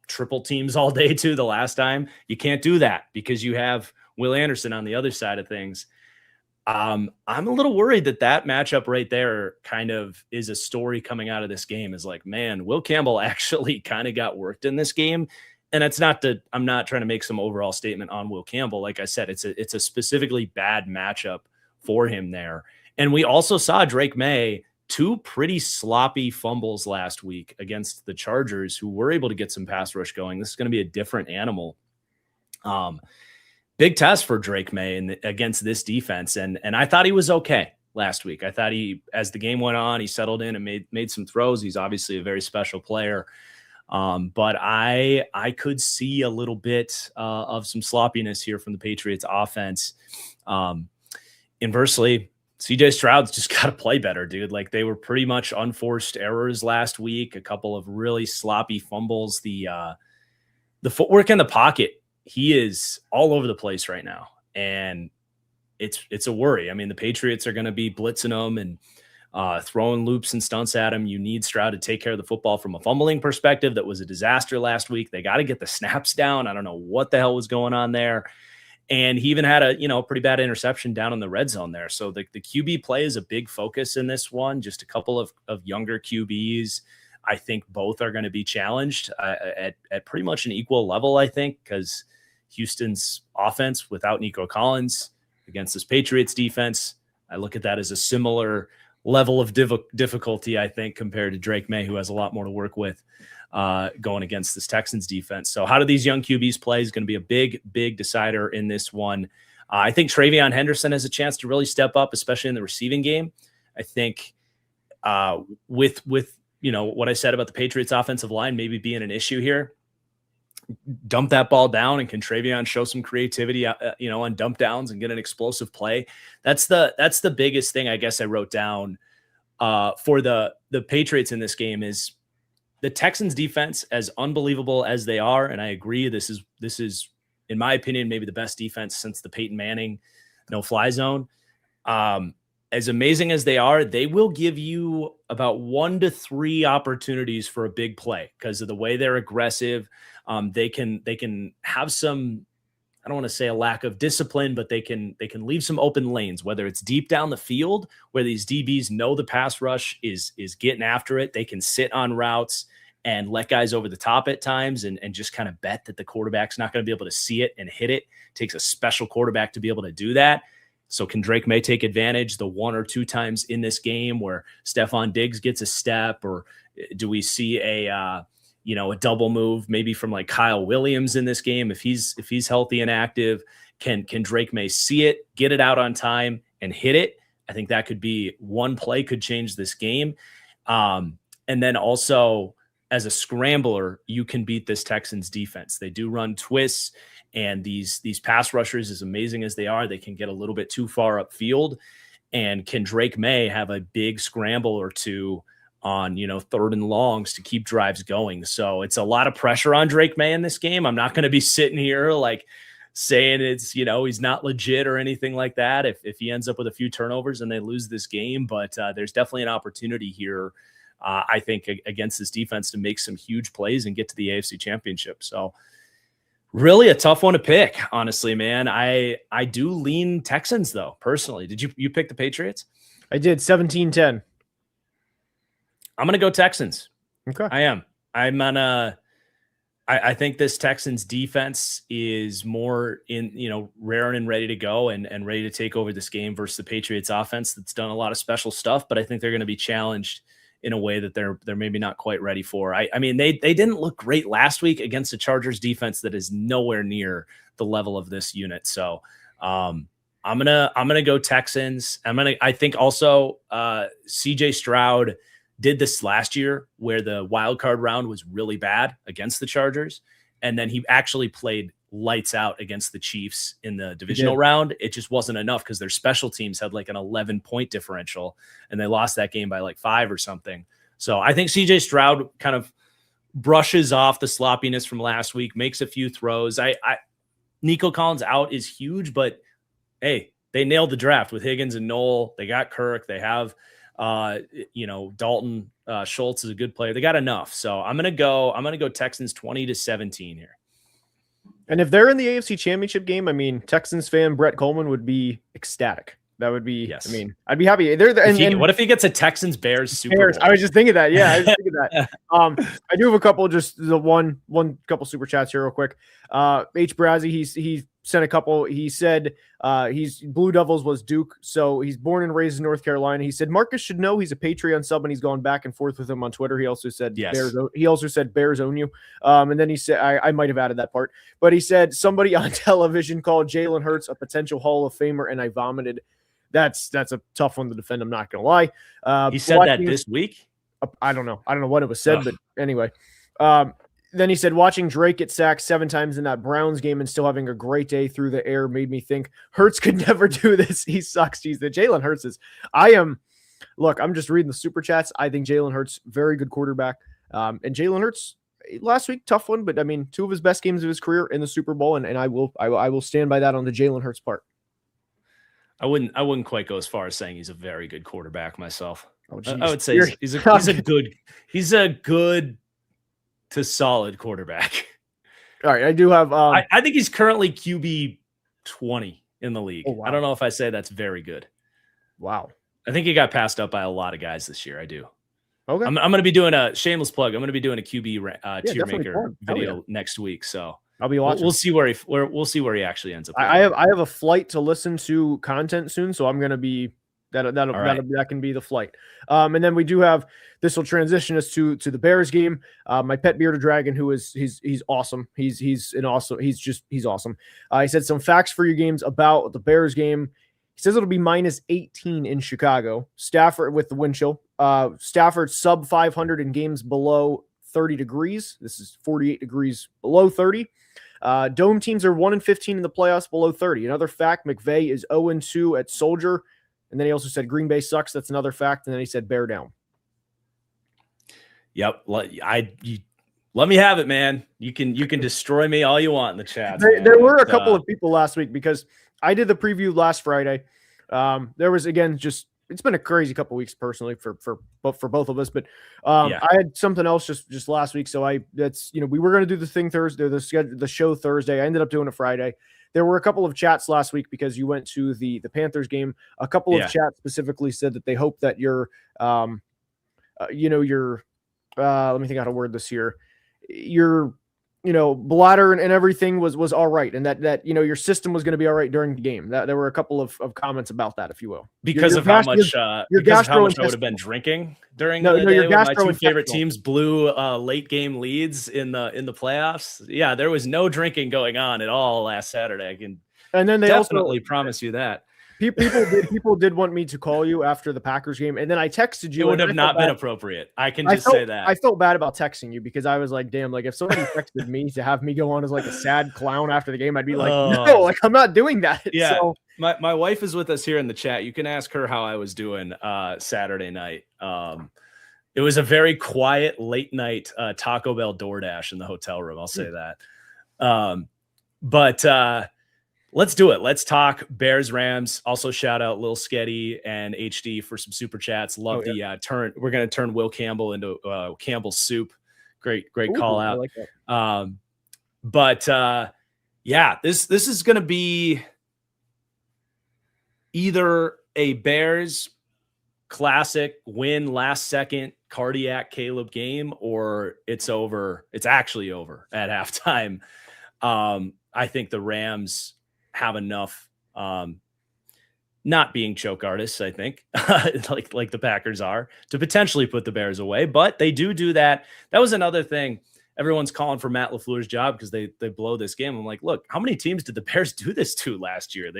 triple teams all day to the last time. You can't do that because you have Will Anderson on the other side of things. I'm a little worried that matchup right there kind of is a story coming out of this game, is like, man, Will Campbell actually kind of got worked in this game. And I'm not trying to make some overall statement on Will Campbell. Like I said, it's a specifically bad matchup for him there. And we also saw Drake May, 2 pretty sloppy fumbles last week against the Chargers, who were able to get some pass rush going. This is going to be a different animal. Big test for Drake May against this defense. And I thought he was okay last week. I thought as the game went on, he settled in and made some throws. He's obviously a very special player. But I could see a little bit of some sloppiness here from the Patriots offense. Inversely, CJ Stroud's just got to play better, dude. Like, they were pretty much unforced errors last week, a couple of really sloppy fumbles. The footwork in the pocket, he is all over the place right now. And it's a worry. I mean, the Patriots are going to be blitzing him and throwing loops and stunts at him. You need Stroud to take care of the football from a fumbling perspective. That was a disaster last week. They got to get the snaps down. I don't know what the hell was going on there. And he even had a pretty bad interception down in the red zone there. So the QB play is a big focus in this one. Just a couple of younger QBs. I think both are going to be challenged at pretty much an equal level, I think, because Houston's offense without Nico Collins against this Patriots defense, I look at that as a similar level of difficulty, I think, compared to Drake May, who has a lot more to work with going against this Texans defense. So how do these young QBs play is going to be a big, big decider in this one. I think Travion Henderson has a chance to really step up, especially in the receiving game. I think with what I said about the Patriots offensive line maybe being an issue here, dump that ball down, and can Travion show some creativity, on dump downs and get an explosive play? That's the biggest thing I guess I wrote down for the Patriots in this game is the Texans defense, as unbelievable as they are. And I agree, this is in my opinion, maybe the best defense since the Peyton Manning no-fly zone. As amazing as they are, they will give you about 1 to 3 opportunities for a big play because of the way they're aggressive. They can have some I don't want to say a lack of discipline, but they can leave some open lanes, whether it's deep down the field where these DBs know the pass rush is getting after it. They can sit on routes and let guys over the top at times and just kind of bet that the quarterback's not going to be able to see it and hit it. It takes a special quarterback to be able to do that. So can Drake May take advantage the one or two times in this game where Stephon Diggs gets a step, or do we see a double move maybe from like Kyle Williams in this game? If he's healthy and active, can Drake May see it, get it out on time and hit it? I think that could be one play could change this game. And then also as a scrambler, you can beat this Texans defense. They do run twists, and these pass rushers, as amazing as they are, they can get a little bit too far upfield. And can Drake May have a big scramble or two on, third and longs to keep drives going? So it's a lot of pressure on Drake May in this game. I'm not going to be sitting here like saying it's, he's not legit or anything like that if he ends up with a few turnovers and they lose this game. But there's definitely an opportunity here, I think, against this defense to make some huge plays and get to the AFC Championship. So really a tough one to pick, honestly, man. I do lean Texans, though, personally. Did you pick the Patriots? I did, 17-10. I'm going to go Texans. Okay. I am. I'm on a I think this Texans defense is more raring and ready to go and ready to take over this game versus the Patriots offense that's done a lot of special stuff, but I think they're going to be challenged in a way that they're maybe not quite ready for. I mean, they didn't look great last week against the Chargers defense that is nowhere near the level of this unit. So I'm gonna go Texans. I think also CJ Stroud did this last year where the wild card round was really bad against the Chargers. And then he actually played lights out against the Chiefs in the divisional round. It just wasn't enough because their special teams had like an 11-point differential and they lost that game by like 5 or something. So I think CJ Stroud kind of brushes off the sloppiness from last week, makes a few throws. Nico Collins out is huge, but hey, they nailed the draft with Higgins and Knoll. They got Kirk. They have, Dalton Schultz is a good player. They got enough. So I'm going to go Texans 20-17 here. And if they're in the AFC Championship game, I mean, Texans fan Brett Coleman would be ecstatic. That would be, yes. I mean, I'd be happy. What if he gets a Texans Bears Super Bowl? I was just thinking that. Yeah, I was thinking that. I do have a couple, just the one couple super chats here real quick. H. Brazzy, he sent a couple. He said he's Blue Devils was Duke, so he's born and raised in North Carolina. He said Marcus should know he's a Patreon sub, and he's gone back and forth with him on Twitter. He also said Bears. He also said Bears own you. And then he said I might have added that part, but he said somebody on television called Jalen Hurts a potential Hall of Famer, and I vomited. That's a tough one to defend. I'm not gonna lie. He said that this week. I don't know when it was said, but anyway. Then he said, watching Drake get sacked 7 times in that Browns game and still having a great day through the air made me think Hurts could never do this. He sucks. He's the Jalen Hurts is. I'm just reading the super chats. I think Jalen Hurts, very good quarterback. And Jalen Hurts last week, tough one, but I mean, 2 of his best games of his career in the Super Bowl, and I will stand by that on the Jalen Hurts part. I wouldn't quite go as far as saying he's a very good quarterback myself. Oh, I would say he's a good to solid quarterback. All right, I do have. I think he's currently QB 20 in the league. Oh, wow. I don't know if I say that's very good. Wow, I think he got passed up by a lot of guys this year. I do. Okay, I'm going to be doing a shameless plug. I'm going to be doing a QB tier maker video next week. So I'll be watching. We'll see we'll see where he actually ends up. I have a flight to listen to content soon, so I'm going to be. That can be the flight. And then we do have, this will transition us to the Bears game. My pet bearded dragon, who is he's awesome. He's awesome. He said some facts for your games about the Bears game. He says it'll be -18 in Chicago. Stafford with the wind chill. Stafford sub 500 in games below 30 degrees. This is 48 degrees below 30. Dome teams are 1-15 in the playoffs below 30. Another fact, McVay is 0-2 at Soldier. And then he also said Green Bay sucks. That's another fact. And then he said bear down. Yep. Let me have it, man. You can destroy me all you want in the chat. There were a couple of people last week because I did the preview last Friday. There was, again, just it's been a crazy couple of weeks personally for both of us. But I had something else just last week. So we were going to do the thing Thursday, the show Thursday. I ended up doing it Friday. there were a couple of chats last week because you went to the Panthers game. A couple of chats specifically said that they hope that your, your, let me think how to word this here. Your, bladder and everything was all right. And that, your system was going to be all right during the game. That there were a couple of comments about that, if you will. Because of how much I would have been drinking during the day when my two favorite teams blew late game leads in the playoffs. Yeah, there was no drinking going on at all last Saturday. I can definitely promise you that. People did want me to call you after the Packers game, and then I texted you. It would have not been appropriate. I can just say that. I felt bad about texting you because I was like, damn, like if somebody texted me to have me go on as like a sad clown after the game, I'd be like, no, like I'm not doing that. Yeah. So, my wife is with us here in the chat. You can ask her how I was doing Saturday night. It was a very quiet late night Taco Bell DoorDash in the hotel room. I'll say that. But let's do it. Let's talk Bears Rams. Also shout out Lil Sketty and HD for some super chats. Love the turn. We're going to turn Will Campbell into Campbell's soup. Great call out. I like that. This is going to be either a Bears classic win last second cardiac Caleb game, or it's over. It's actually over at halftime. I think the Rams have enough, not being choke artists, I think, like the Packers are, to potentially put the Bears away, but they do that. That was another thing. Everyone's calling for Matt LaFleur's job because they blow this game. I'm like, look, how many teams did the Bears do this to last year?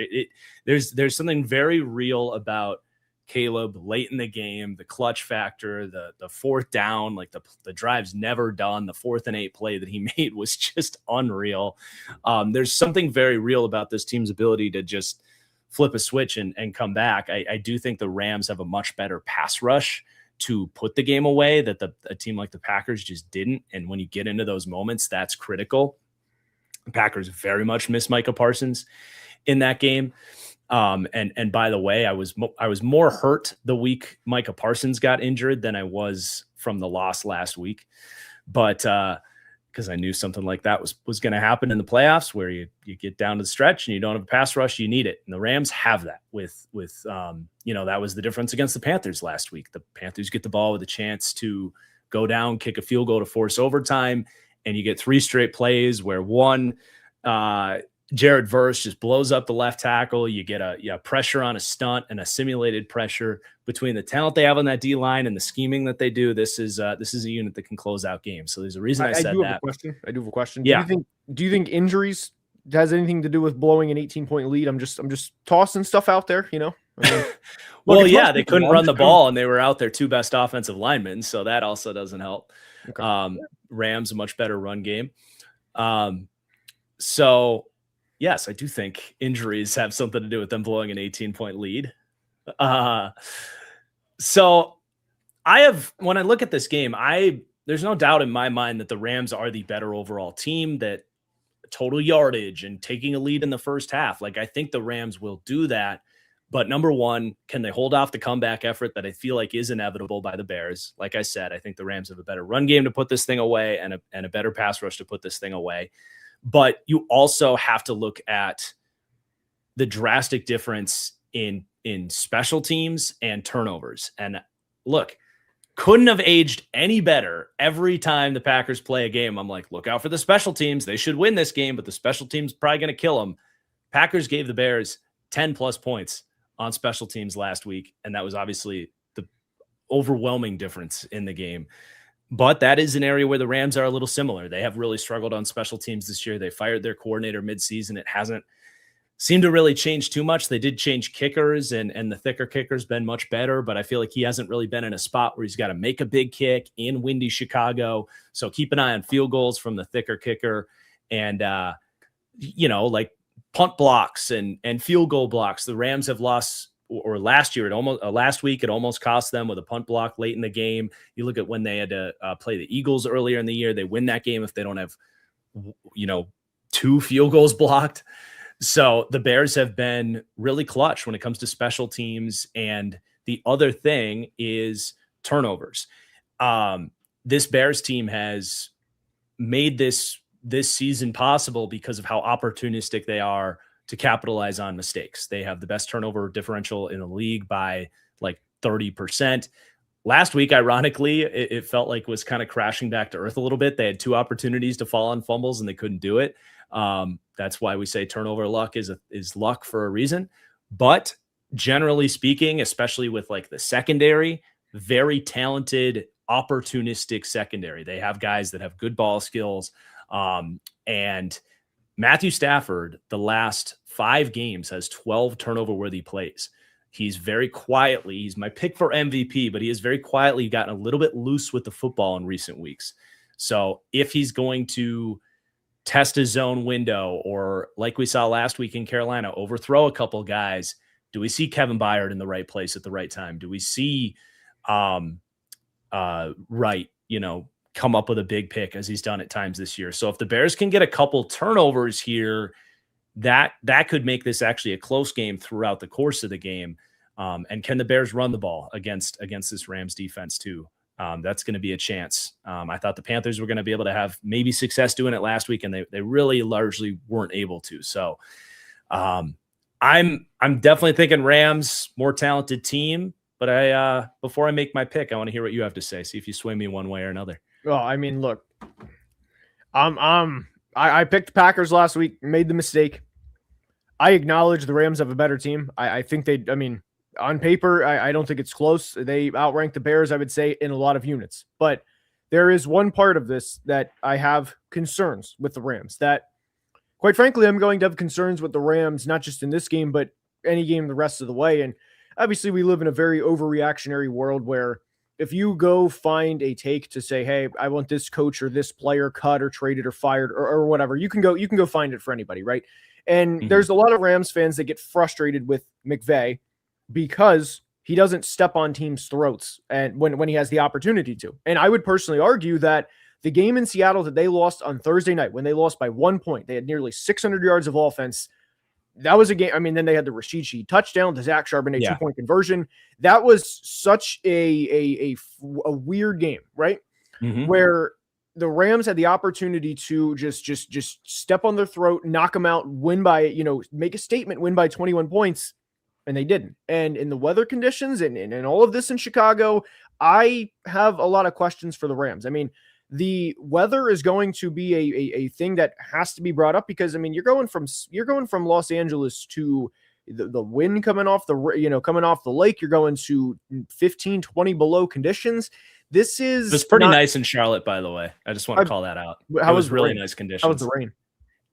There's something very real about Caleb late in the game, the clutch factor, the fourth down, like the drive's never done. The 4th and 8 play that he made was just unreal. There's something very real about this team's ability to just flip a switch and come back. I do think the Rams have a much better pass rush to put the game away that a team like the Packers just didn't. And when you get into those moments, that's critical. The Packers very much miss Micah Parsons in that game. And by the way, I was more hurt the week Micah Parsons got injured than I was from the loss last week. But because I knew something like that was going to happen in the playoffs, where you get down to the stretch and you don't have a pass rush, you need it. And the Rams have that with that was the difference against the Panthers last week. The Panthers get the ball with a chance to go down, kick a field goal to force overtime, and you get 3 straight plays where one, Jared Verse just blows up the left tackle. You get a pressure on a stunt and a simulated pressure between the talent they have on that D line and the scheming that they do. This is a unit that can close out games. So there's a reason I said that. I do have a question. Yeah. Do you think injuries has anything to do with blowing an 18-point lead? I'm just tossing stuff out there, I mean, well, yeah, they couldn't run the ball and they were out their 2 best offensive linemen. So that also doesn't help. Okay. Rams, a much better run game. So yes, I do think injuries have something to do with them blowing an 18-point lead. So when I look at this game, there's no doubt in my mind that the Rams are the better overall team, that total yardage and taking a lead in the first half. Like, I think the Rams will do that. But number one, can they hold off the comeback effort that I feel like is inevitable by the Bears? Like I said, I think the Rams have a better run game to put this thing away and a better pass rush to put this thing away. But you also have to look at the drastic difference in special teams and turnovers. And look, couldn't have aged any better. Every time the Packers play a game, I'm like, look out for the special teams. They should win this game, but the special teams probably going to kill them. Packers gave the Bears 10 plus points on special teams last week, and that was obviously the overwhelming difference in the game. But that is an area where the Rams are a little similar. They have really struggled on special teams this year. They fired their coordinator midseason. It hasn't seemed to really change too much. They did change kickers, and the thicker kicker's been much better, but I feel like he hasn't really been in a spot where he's got to make a big kick in windy Chicago. So keep an eye on field goals from the thicker kicker and, like punt blocks and field goal blocks. The Rams have lost, or last year, last week, it almost cost them with a punt block late in the game. You look at when they had to play the Eagles earlier in the year, they win that game if they don't have, 2 field goals blocked. So the Bears have been really clutch when it comes to special teams. And the other thing is turnovers. This Bears team has made this this season possible because of how opportunistic they are to capitalize on mistakes. They have the best turnover differential in the league by like 30%. Last week, ironically, it felt like it was kind of crashing back to earth a little bit. They had 2 opportunities to fall on fumbles and they couldn't do it. That's why we say turnover luck is luck for a reason. But generally speaking, especially with like the secondary, very talented, opportunistic secondary. They have guys that have good ball skills. And Matthew Stafford, the last 5 games, has 12 turnover-worthy plays. He's very quietly, he's my pick for MVP, but he has very quietly gotten a little bit loose with the football in recent weeks. So if he's going to test his zone window, or like we saw last week in Carolina, overthrow a couple guys, do we see Kevin Byard in the right place at the right time? Do we see Wright, come up with a big pick as he's done at times this year? So if the Bears can get a couple turnovers here, that could make this actually a close game throughout the course of the game. And can the Bears run the ball against this Rams defense too? That's going to be a chance. I thought the Panthers were going to be able to have maybe success doing it last week, and they really largely weren't able to. So I'm definitely thinking Rams, more talented team. But before I make my pick, I want to hear what you have to say. See if you sway me one way or another. Well, I mean, look, I picked Packers last week, made the mistake. I acknowledge the Rams have a better team. I think on paper, I don't think it's close. They outrank the Bears, I would say, in a lot of units. But there is one part of this that I have concerns with the Rams that, quite frankly, I'm going to have concerns with the Rams, not just in this game, but any game the rest of the way. And obviously, we live in a very overreactionary world where if you go find a take to say, hey, I want this coach or this player cut or traded or fired or whatever, you can go find it for anybody, right? And there's a lot of Rams fans that get frustrated with McVay because he doesn't step on teams' throats and when he has the opportunity to. And I would personally argue that the game in Seattle that they lost on Thursday night, when they lost by 1 point, they had nearly 600 yards of offense. That was a game. I mean, then they had the Rashid Shaheed touchdown, the Zach Charbonnet 2-point conversion. That was such a weird game, right? Where the Rams had the opportunity to just step on their throat, knock them out, win by, make a statement, win by 21 points, and they didn't. And in the weather conditions and all of this in Chicago, I have a lot of questions for the Rams. I mean, the weather is going to be a thing that has to be brought up because, I mean, you're going from Los Angeles to the wind coming off the lake. You're going to 15, 20 below conditions. It was pretty nice in Charlotte, by the way. I just want to call that out. It was really nice conditions. How was the rain?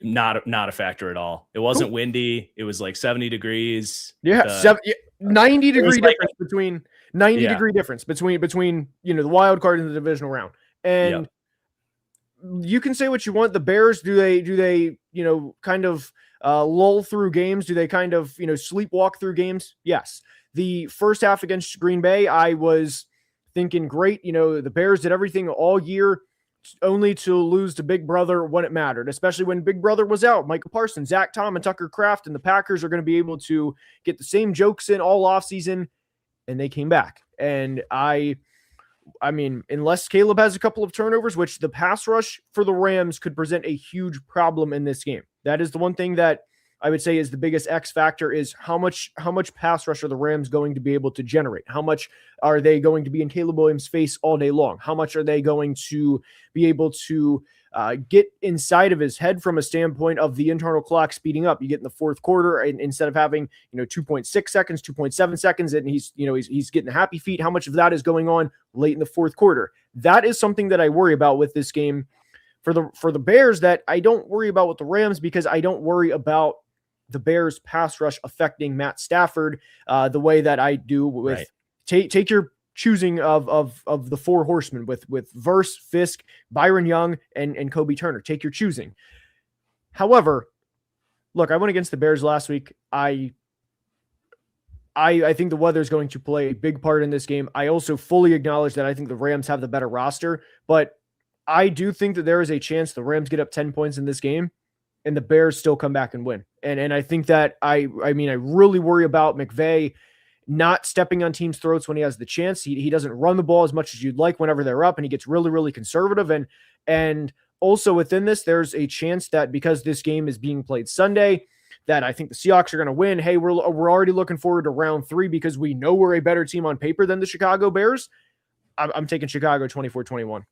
Not a factor at all. It wasn't windy. It was like 70 degrees. Yeah, 90 degree difference between 90 degree difference between the wild card and the divisional round. And you can say what you want. The Bears, do they kind of lull through games? Do they kind of sleepwalk through games? Yes. The first half against Green Bay, I was thinking, great. The Bears did everything all year only to lose to Big Brother when it mattered, especially when Big Brother was out. Michael Parsons, Zach Tom, and Tucker Kraft, and the Packers are going to be able to get the same jokes in all offseason, and they came back. And I mean, unless Caleb has a couple of turnovers, which the pass rush for the Rams could present a huge problem in this game. That is the one thing that I would say is the biggest X factor is how much pass rush are the Rams going to be able to generate? How much are they going to be in Caleb Williams' face all day long? How much are they going to be able to get inside of his head from a standpoint of the internal clock speeding up? You get in the fourth quarter and instead of having 2.6 seconds, 2.7 seconds, and he's getting happy feet. How much of that is going on late in the fourth quarter? That is something that I worry about with this game for the Bears that I don't worry about with the Rams because I don't worry about the Bears pass rush affecting Matt Stafford the way that I do with take your choosing of the four horsemen with Verse, Fisk, Byron Young, and Kobe Turner. Take your choosing. However, look, I went against the Bears last week. I think the weather is going to play a big part in this game. I also fully acknowledge that I think the Rams have the better roster, but I do think that there is a chance the Rams get up 10 points in this game and the Bears still come back and win. And I think that I really worry about McVay not stepping on teams' throats when he has the chance. He doesn't run the ball as much as you'd like whenever they're up, and he gets really, really conservative. And also within this, there's a chance that because this game is being played Sunday, that I think the Seahawks are going to win. Hey, we're already looking forward to round 3 because we know we're a better team on paper than the Chicago Bears. I'm taking Chicago 24-21.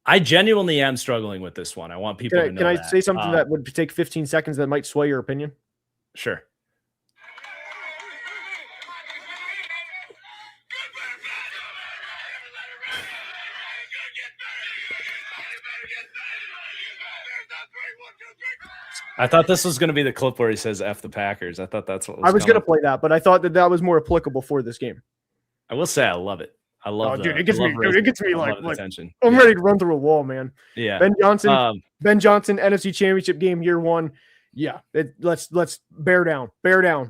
I genuinely am struggling with this one. I want people to know Can I that. say something that would take 15 seconds that might sway your opinion? Sure. I thought this was going to be the clip where he says F the Packers. I thought that's what I was going to play that, but I thought that was more applicable for this game. I will say I love it. I love it. It gets me like attention. I'm ready to run through a wall, man. Yeah. Ben Johnson, NFC Championship game year 1. Yeah. Let's bear down. I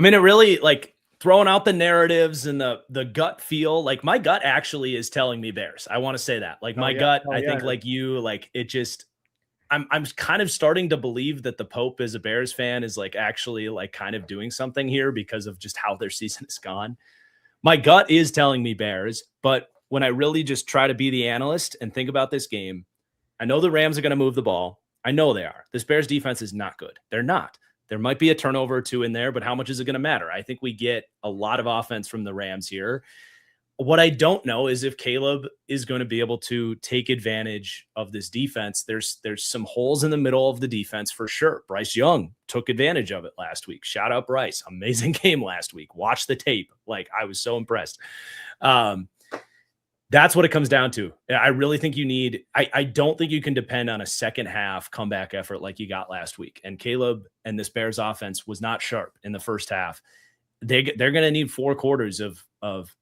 mean, it really, like, throwing out the narratives and the gut feel, like my gut actually is telling me Bears. I want to say that. Like my gut, I think like you, like it just, I'm kind of starting to believe that the Pope as a Bears fan is like actually like kind of doing something here because of just how their season is gone. My gut is telling me Bears, but when I really just try to be the analyst and think about this game, I know the Rams are going to move the ball. I know they are. This Bears defense is not good. They're not. There might be a turnover or two in there, but how much is it going to matter? I think we get a lot of offense from the Rams here. What I don't know is if Caleb is going to be able to take advantage of this defense. There's some holes in the middle of the defense for sure. Bryce Young took advantage of it last week. Shout out Bryce. Amazing game last week. Watch the tape. Like, I was so impressed. That's what it comes down to. I really think you need, I don't think you can depend on a second half comeback effort like you got last week. And Caleb and this Bears offense was not sharp in the first half. They're going to need 4 quarters of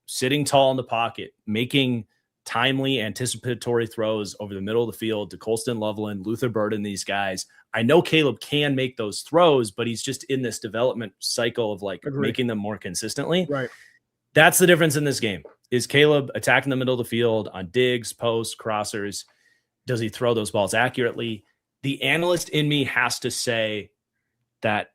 sitting tall in the pocket, making timely anticipatory throws over the middle of the field to Colston Loveland, Luther Burden, these guys. I know Caleb can make those throws, but he's just in this development cycle of like making them more consistently. Right. That's the difference in this game. Is Caleb attacking the middle of the field on digs, posts, crossers? Does he throw those balls accurately? The analyst in me has to say that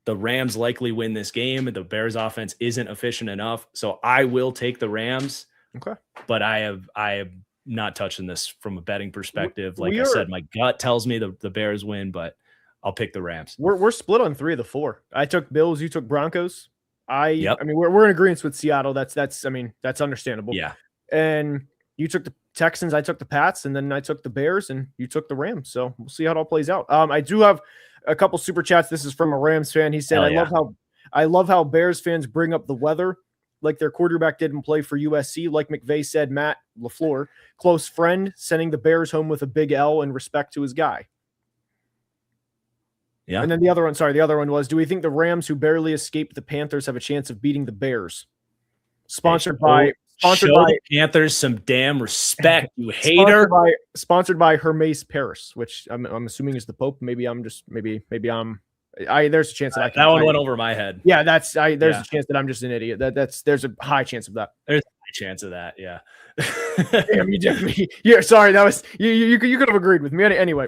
the Rams likely win this game and the Bears offense isn't efficient enough. So I will take the Rams. Okay. But I am not touching this from a betting perspective. Like I said, my gut tells me the Bears win, but I'll pick the Rams. We're split on 3 of the 4. I took Bills, you took Broncos. I mean, we're in agreement with Seattle. That's understandable. Yeah. And you took the Texans, I took the Pats, and then I took the Bears, and you took the Rams. So we'll see how it all plays out. I do have a couple super chats. This is from a Rams fan. He said, I love how Bears fans bring up the weather like their quarterback didn't play for USC. Like McVay said, Matt LaFleur, close friend, sending the Bears home with a big L in respect to his guy. Yeah. And then the other one was, do we think the Rams, who barely escaped the Panthers, have a chance of beating the Bears? Sponsored by the Panthers some damn respect, you hater. Sponsored by Hermes Paris, which I'm assuming is the Pope. Maybe there's a chance that that one went over my head. Yeah, there's a chance that I'm just an idiot. There's a high chance of that. There's a high chance of that. Yeah. Damn, you definitely. Yeah, sorry, that was you could have agreed with me anyway.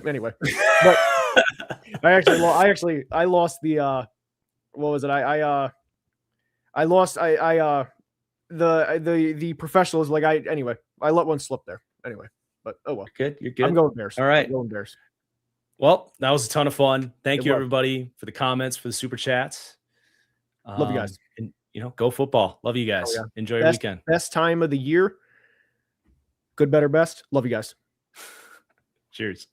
But I lost the what was it? I lost the professionals. Like I let one slip there. Anyway, but oh well. You're good. I'm going Bears. All right. I'm going Bears. Well, that was a ton of fun. Thank you, everybody, for the comments, for the super chats. Love you guys. And go football. Love you guys. Enjoy your weekend. Best time of the year. Good, better, best. Love you guys. Cheers.